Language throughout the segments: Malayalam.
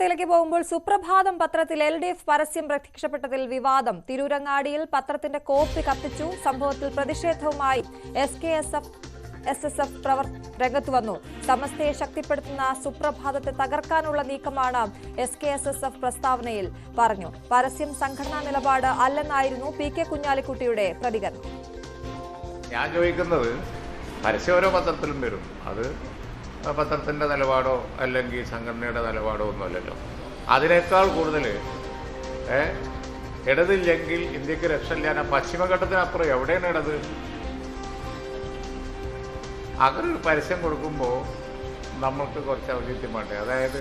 വാർത്തയിലേക്ക് പോകുമ്പോൾ സുപ്രഭാതം പത്രത്തിൽ LDF പരസ്യം പ്രത്യക്ഷപ്പെട്ടതിൽ വിവാദം. തിരൂരങ്ങാടിയിൽ പത്രത്തിന്റെ കോപ്പി കത്തിച്ചു. സംഭവത്തിൽ പ്രതിഷേധവുമായി SKSF രംഗത്ത് വന്നു. സമസ്തയെ ശക്തിപ്പെടുത്തുന്ന സുപ്രഭാതത്തെ തകർക്കാനുള്ള നീക്കമാണ് SKSF പ്രസ്താവനയിൽ പറഞ്ഞു. പരസ്യം സംഘടനാ നിലപാട് അല്ലെന്നായിരുന്നു PK കുഞ്ഞാലിക്കുട്ടിയുടെ പ്രതികരണം. ഞാൻ ചോദിക്കുന്നത് പരസ്യം ഓരോ പത്രത്തിലും വരും. അത് പത്രത്തിൻ്റെ നിലപാടോ അല്ലെങ്കിൽ സംഘടനയുടെ നിലപാടോ ഒന്നുമല്ലല്ലോ. അതിനേക്കാൾ കൂടുതൽ ഇടതില്ലെങ്കിൽ ഇന്ത്യക്ക് രക്ഷയില്ല. പശ്ചിമഘട്ടത്തിനപ്പുറം എവിടെയാണ് ഇടത്? അങ്ങനെ ഒരു പരസ്യം കൊടുക്കുമ്പോൾ നമ്മൾക്ക് കുറച്ച് ഔചിത്യം വേണ്ടേ? അതായത്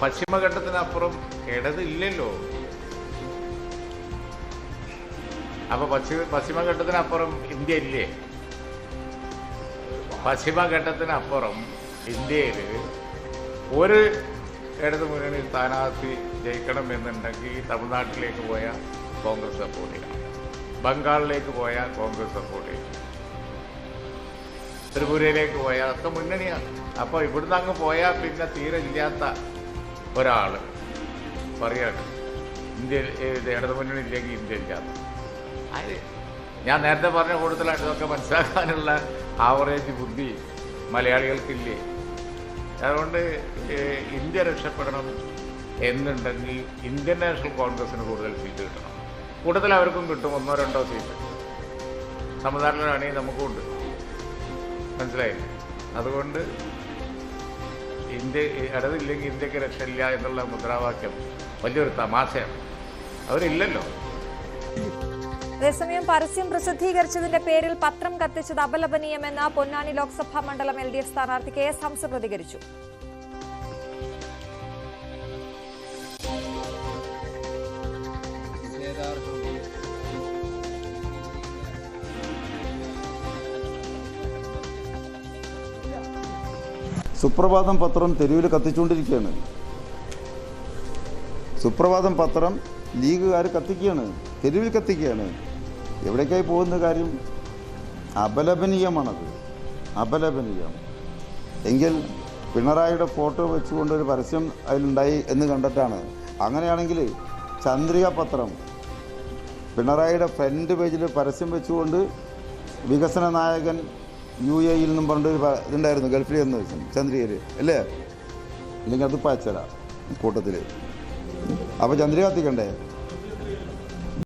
പശ്ചിമഘട്ടത്തിനപ്പുറം ഇടതില്ലല്ലോ. അപ്പോൾ പശ്ചിമഘട്ടത്തിനപ്പുറം ഇന്ത്യ ഇല്ലേ? പശ്ചിമഘട്ടത്തിനപ്പുറം ഇന്ത്യയിൽ ഒരു ഇടതു മുന്നണി സ്ഥാനാർത്ഥി ജയിക്കണമെന്നുണ്ടെങ്കിൽ തമിഴ്നാട്ടിലേക്ക് പോയാൽ കോൺഗ്രസ് സപ്പോർട്ട് ചെയ്യണം, ബംഗാളിലേക്ക് പോയാൽ കോൺഗ്രസ് സപ്പോർട്ട് ചെയ്യണം, ത്രിപുരയിലേക്ക് പോയാൽ ഒക്കെ മുന്നണിയാണ്. അപ്പോൾ ഇവിടുന്ന് അങ്ങ് പോയാൽ പിന്നെ തീരെ ഇല്ലാത്ത ഒരാൾ പറയാണ് ഇന്ത്യയിൽ ഇടതു മുന്നണി ഇല്ലെങ്കിൽ ഇന്ത്യ ഇല്ലാത്ത. അത് ഞാൻ നേരത്തെ പറഞ്ഞ കൂടുതലാണ്. ഇതൊക്കെ മനസ്സിലാക്കാനുള്ള ആവറേജ് ബുദ്ധി മലയാളികൾക്കില്ലേ? അതുകൊണ്ട് ഇന്ത്യ രക്ഷപ്പെടണം എന്നുണ്ടെങ്കിൽ ഇന്ത്യൻ നാഷണൽ കോൺഗ്രസിന് കൂടുതൽ സീറ്റ് കിട്ടണം. കൂടുതൽ അവർക്കും കിട്ടും, 1-2 സീറ്റ്. തമിഴ്നാട്ടിലാണെങ്കിൽ നമുക്കും ഉണ്ട്. മനസ്സിലായില്ലേ? അതുകൊണ്ട് ഇന്ത്യ ഇടതില്ലെങ്കിൽ ഇന്ത്യക്ക് രക്ഷയില്ല എന്നുള്ള മുദ്രാവാക്യം വലിയൊരു തമാശയാണ്. അവരില്ലല്ലോ. അതേസമയം പരസ്യം പ്രസിദ്ധീകരിച്ചതിന്റെ പേരിൽ പത്രം കത്തിച്ചത് അപലപനീയമെന്ന് പൊന്നാനി ലോക്സഭാ മണ്ഡലം LDF സ്ഥാനാർത്ഥി KS ഹംസ പ്രതികരിച്ചു. സുപ്രഭാതം പത്രം തെരുവിൽ കത്തിച്ചുകൊണ്ടിരിക്കുകയാണ്. സുപ്രഭാതം പത്രം ലീഗുകാർ കത്തിക്കുകയാണ്, തെരുവിൽ കത്തിക്കുകയാണ്. എവിടേക്കായി പോകുന്ന കാര്യം? അപലപനീയമാണത്, അപലപനീയം. എങ്കിൽ പിണറായിയുടെ ഫോട്ടോ വെച്ചുകൊണ്ടൊരു പരസ്യം അതിലുണ്ടായി എന്ന് കണ്ടിട്ടാണ്. അങ്ങനെയാണെങ്കിൽ ചന്ദ്രിക പത്രം പിണറായിയുടെ ഫ്രണ്ട് പേജിൽ പരസ്യം വെച്ചുകൊണ്ട് വികസന നായകൻ UAE നിന്നും പറഞ്ഞൊരു ഇതുണ്ടായിരുന്നു, ഗൾഫിൽ എന്ന് ചന്ദ്രികയിൽ അല്ലേ? അല്ലെങ്കിൽ അത് പാച്ചല കൂട്ടത്തിൽ. അപ്പോൾ ചന്ദ്രിക കത്തിക്കണ്ടേ?